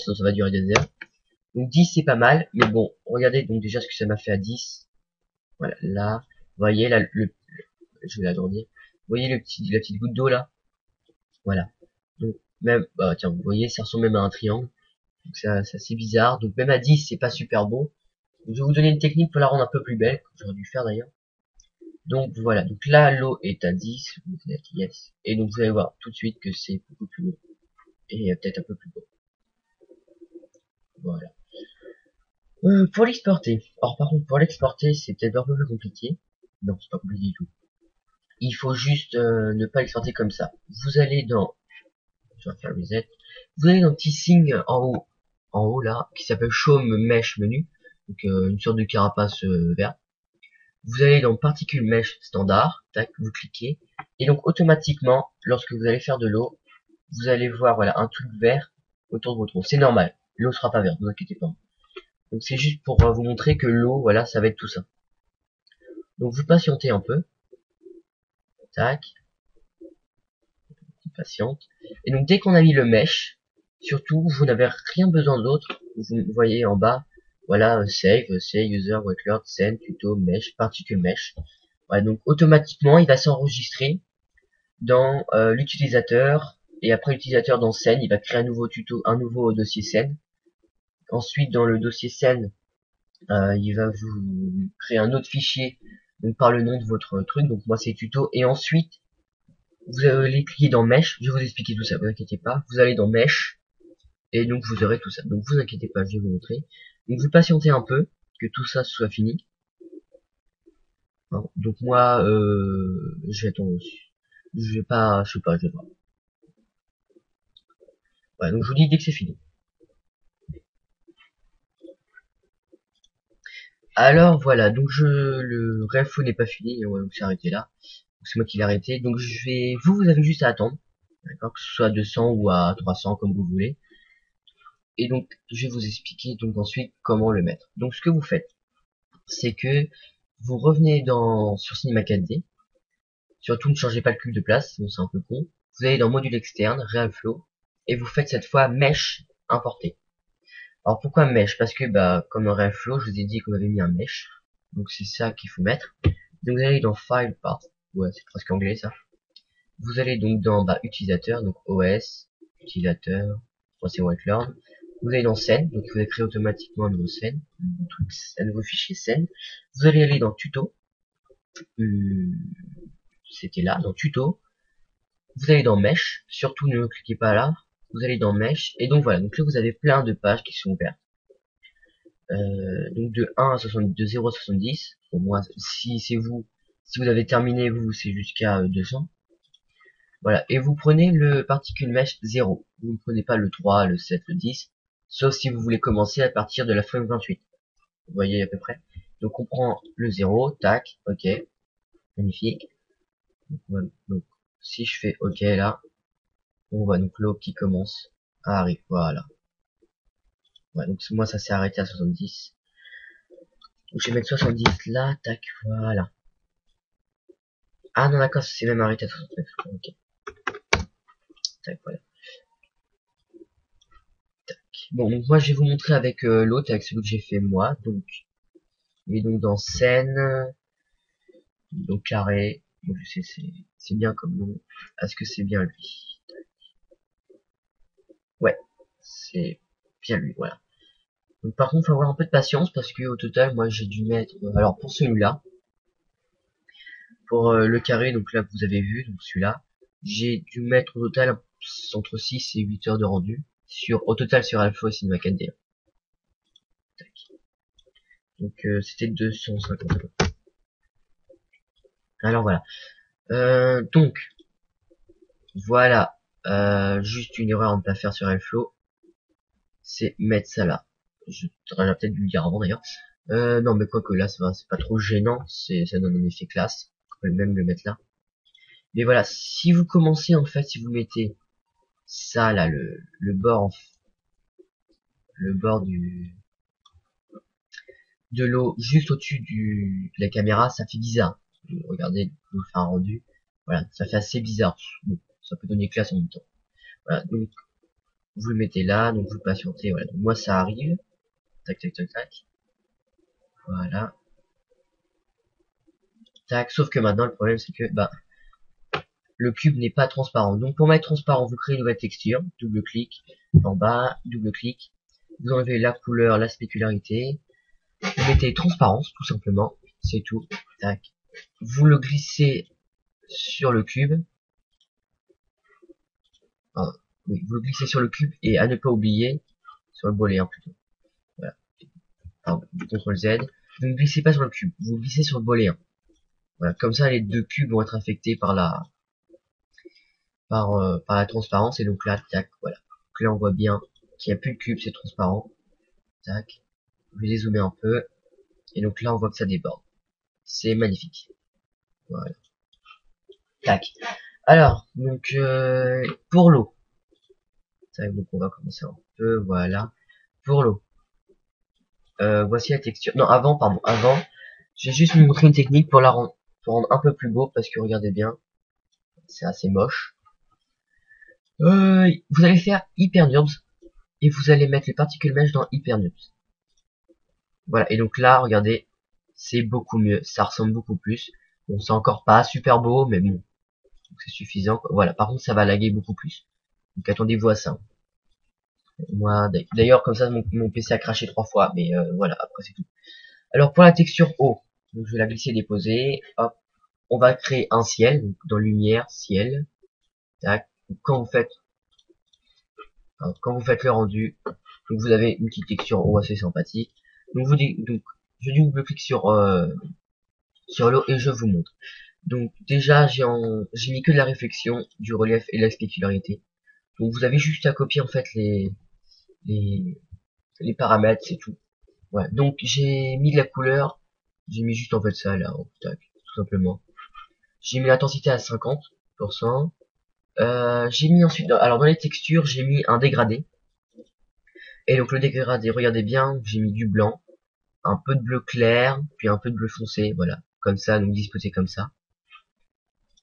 sinon ça va durer des heures. Donc 10 c'est pas mal, mais bon, regardez donc déjà ce que ça m'a fait à 10. Voilà, là, vous voyez là, je vais l'agrandir. Vous voyez la petite goutte d'eau là? Voilà. Donc même, bah tiens, vous voyez, ça ressemble même à un triangle. Donc c'est assez bizarre. Donc même à 10, c'est pas super beau. Donc, je vais vous donner une technique pour la rendre un peu plus belle, que j'aurais dû faire d'ailleurs. Donc voilà, donc là l'eau est à 10, vous êtes yes. Et donc vous allez voir tout de suite que c'est beaucoup plus beau. Et peut-être un peu plus beau. Voilà. Pour l'exporter. Alors par contre pour l'exporter c'est peut-être un peu plus compliqué. Non, c'est pas compliqué du tout. Il faut juste ne pas l'exporter comme ça. Vous allez dans, je vais faire reset. Vous allez dans le petit signe en haut là, qui s'appelle Show Mesh Menu, donc une sorte de carapace verte. Vous allez dans Particules Mesh Standard, tac, vous cliquez, et donc automatiquement, lorsque vous allez faire de l'eau, vous allez voir voilà un truc vert autour de votre eau. C'est normal, l'eau sera pas verte, ne vous inquiétez pas. Donc c'est juste pour vous montrer que l'eau, voilà, ça va être tout ça. Donc vous patientez un peu, tac, patiente. Et donc dès qu'on a mis le mesh, surtout vous n'avez rien besoin d'autre. Vous voyez en bas, voilà, save, c'est user, record, send, tuto, mesh, particule mesh. Voilà, donc automatiquement il va s'enregistrer dans l'utilisateur, et après l'utilisateur dans scène, il va créer un nouveau tuto, un nouveau dossier scène. Ensuite dans le dossier scène, il va vous créer un autre fichier donc par le nom de votre truc, donc moi c'est tuto, et ensuite vous allez cliquer dans Mesh, je vais vous expliquer tout ça, vous inquiétez pas. Vous allez dans Mesh, et donc vous aurez tout ça. Donc vous inquiétez pas, je vais vous montrer. Donc vous patientez un peu, que tout ça soit fini. Hein, donc moi, je vais attendre. Je vais pas, je sais pas, je vais pas. Voilà, donc je vous dis dès que c'est fini. Alors voilà, donc le réinfo n'est pas fini, on va donc s'arrêter là. C'est moi qui l'ai arrêté, donc vous avez juste à attendre, d'accord, que ce soit à 200 ou à 300 comme vous voulez. Et donc je vais vous expliquer donc ensuite comment le mettre. Donc ce que vous faites, c'est que vous revenez sur Cinema 4D. Surtout ne changez pas le cube de place, sinon c'est un peu con. Vous allez dans module externe, RealFlow, et vous faites cette fois mesh importé. Alors pourquoi mesh? Parce que bah comme dans RealFlow, je vous ai dit qu'on avait mis un mesh. Donc c'est ça qu'il faut mettre. Donc vous allez dans File Part. Ouais, c'est presque anglais ça. Vous allez donc dans utilisateur, donc OS, utilisateur, c'est Whitelord. Vous allez dans scène, donc vous allez créer automatiquement un nouveau scène, un nouveau fichier scène. Vous allez aller dans tuto. C'était là, dans tuto. Vous allez dans mesh, surtout ne cliquez pas là. Vous allez dans mesh, et donc voilà, donc là vous avez plein de pages qui sont ouvertes. Donc de 1 à 70, de 0 à 70. Pour moi, si vous avez terminé, vous, c'est jusqu'à 200. Voilà, et vous prenez le particule mesh 0. Vous ne prenez pas le 3, le 7, le 10, sauf si vous voulez commencer à partir de la frame 28. Vous voyez à peu près. Donc on prend le 0, tac, ok, magnifique. Donc si je fais ok là, on voit donc l'eau qui commence à arriver, voilà. Ouais, donc moi ça s'est arrêté à 70. Donc je vais mettre 70 là, tac, voilà. Ah non d'accord, ça s'est même arrêté à 69. Ok. Tac, voilà. Bon, donc moi je vais vous montrer avec l'autre, avec celui que j'ai fait moi. Donc, et donc dans scène, donc carré. Donc je sais c'est bien comme nom. Est-ce que c'est bien lui? Ouais, c'est bien lui, voilà. Donc par contre, faut avoir un peu de patience parce que au total, moi j'ai dû mettre, alors pour celui-là, pour le carré, donc là que vous avez vu, donc celui-là, j'ai dû mettre au total entre 6 et 8 heures de rendu au total sur Alpha et Cinema 4D. Donc c'était 250 euros. Alors voilà. Donc voilà. Juste une erreur à ne pas faire sur Airflow, c'est mettre ça là. J'aurais peut-être dû le dire avant d'ailleurs. Non mais quoi que là ça va, c'est pas trop gênant, ça donne un effet classe. On peut même le mettre là. Mais voilà, si vous commencez en fait, si vous mettez ça là, le bord, le bord de l'eau juste au-dessus de la caméra, ça fait bizarre. Regardez, je vous fais un rendu. Voilà, ça fait assez bizarre. Bon, ça peut donner classe en même temps. Voilà, donc vous le mettez là, donc vous patientez, voilà. Donc, moi ça arrive, tac tac tac tac, voilà, tac, sauf que maintenant le problème c'est que, bah, le cube n'est pas transparent. Donc pour mettre transparent, vous créez une nouvelle texture, double clic, en bas, double clic, vous enlevez la couleur, la spécularité, vous mettez transparence, tout simplement, c'est tout, tac. Vous le glissez sur le cube, ah, oui, vous le glissez sur le cube, et à ne pas oublier, sur le bolet, hein, plutôt, voilà, pardon, CTRL Z, vous ne glissez pas sur le cube, vous glissez sur le bolet, hein. Voilà, comme ça les deux cubes vont être affectés par par la transparence, et donc là, tac, voilà. Donc là on voit bien qu'il n'y a plus de cube, c'est transparent, tac. Je vais dézoomer un peu, et donc là on voit que ça déborde. C'est magnifique. Voilà. Tac. Alors, donc pour l'eau. Donc on va commencer un peu, voilà. Pour l'eau. Voici la texture. Non, avant, pardon, avant, je vais juste vous montrer une technique pour pour rendre un peu plus beau, parce que regardez bien, c'est assez moche. Vous allez faire Hypernurbs, et vous allez mettre les particules mèches dans Hypernurbs. Voilà, et donc là, regardez, c'est beaucoup mieux, ça ressemble beaucoup plus. Bon, c'est encore pas super beau, mais bon, c'est suffisant, quoi. Voilà, par contre, ça va laguer beaucoup plus. Donc attendez-vous à ça. Moi, d'ailleurs, comme ça, mon PC a craché 3 fois, mais voilà, après c'est tout. Alors pour la texture eau, donc je vais la glisser et déposer. Hop, on va créer un ciel, donc dans lumière, ciel. Tac. Donc, quand vous faites le rendu, donc vous avez une petite texture eau assez sympathique. Donc je double-clique sur l'eau et je vous montre. Donc déjà j'ai mis que de la réflexion, du relief et de la spécularité. Donc vous avez juste à copier en fait les, les paramètres, c'est tout. Ouais, donc j'ai mis de la couleur, j'ai mis juste en fait ça là, tac, tout simplement. J'ai mis l'intensité à 50%. J'ai mis ensuite, alors dans les textures, j'ai mis un dégradé. Et donc le dégradé, regardez bien, j'ai mis du blanc, un peu de bleu clair, puis un peu de bleu foncé, voilà, comme ça, donc disposé comme ça.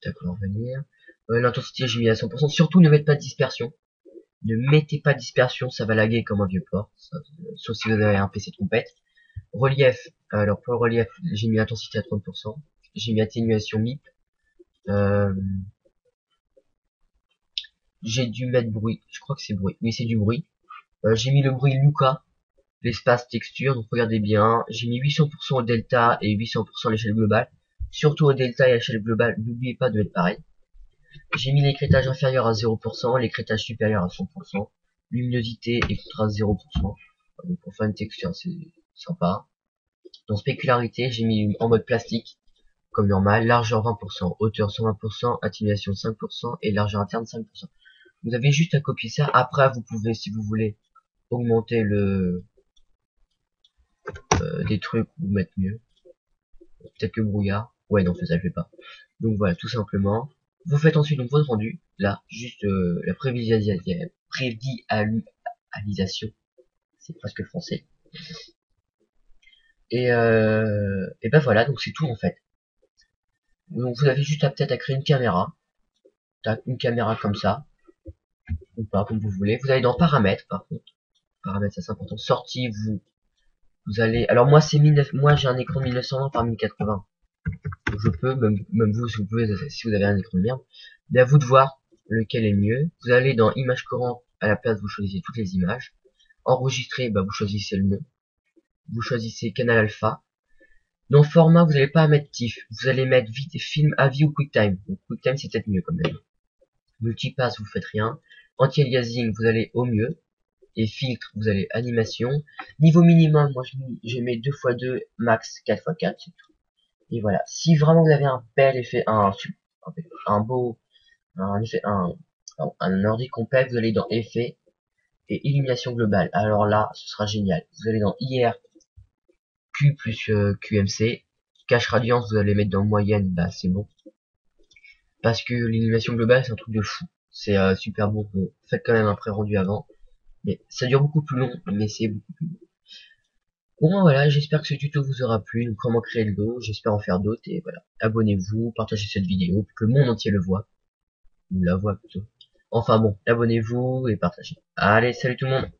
Tac, on va revenir. L'intensité, j'ai mis à 100%. Surtout, ne mettez pas de dispersion. Ne mettez pas de dispersion, ça va laguer comme un vieux port, sauf si vous avez un PC de compète. Relief, alors pour le relief, j'ai mis l'intensité à 30%. J'ai mis atténuation MIP. J'ai dû mettre bruit, je crois que c'est bruit. Oui, c'est du bruit. J'ai mis le bruit Luca, l'espace texture, donc regardez bien. J'ai mis 800% au delta et 800% à l'échelle globale. Surtout au delta et à l'échelle globale, n'oubliez pas de mettre pareil. J'ai mis l'écrêtage inférieur à 0%, l'écrêtage supérieur à 100%, luminosité et contraste 0%. Donc pour faire une texture, c'est sympa. Dans spécularité, j'ai mis en mode plastique, comme normal, largeur 20%, hauteur 120%, atténuation 5% et largeur interne 5%. Vous avez juste à copier ça. Après, vous pouvez, si vous voulez, augmenter des trucs ou mettre mieux. Peut-être que brouillard. Ouais, non, ça je vais pas. Donc voilà, tout simplement. Vous faites ensuite donc votre rendu. Là, juste la prévisualisation. C'est presque français. Et ben voilà, donc c'est tout en fait. Donc vous avez juste à peut-être à créer une caméra. Une caméra comme ça. Ou pas, comme vous voulez. Vous allez dans paramètres par contre. Paramètres, ça c'est important. Sortie, vous allez. Alors moi c'est moi j'ai un écran 1920 par 1080. Donc je peux, même vous si vous pouvez, si vous avez un écran de merde. Mais à vous de voir lequel est mieux. Vous allez dans images courantes, à la place vous choisissez toutes les images. Enregistrer, bah vous choisissez le nom. Vous choisissez canal alpha. Dans format, vous n'allez pas mettre TIFF. Vous allez mettre vite film, avis ou QuickTime. Donc QuickTime c'est peut-être mieux quand même. Multipass, vous faites rien. Anti-aliasing, vous allez au mieux. Et filtre, vous allez animation. Niveau minimum, moi je mets 2x2, max 4x4, c'est tout. Et voilà. Si vraiment vous avez un bel effet, un beau, un effet, un ordi complet, vous allez dans effet et illumination globale. Alors là, ce sera génial. Vous allez dans IR, Q plus QMC. Cache radiance, vous allez mettre dans moyenne, bah c'est bon. Parce que l'illumination globale, c'est un truc de fou. C'est super bon. Bon, faites quand même un pré-rendu avant. Mais ça dure beaucoup plus long, mais c'est beaucoup plus bon. Bon voilà, j'espère que ce tuto vous aura plu, donc comment créer le dos, j'espère en faire d'autres, et voilà. Abonnez-vous, partagez cette vidéo, pour que le monde entier le voit, ou la voit plutôt. Enfin bon, abonnez-vous et partagez. Allez, salut tout le monde!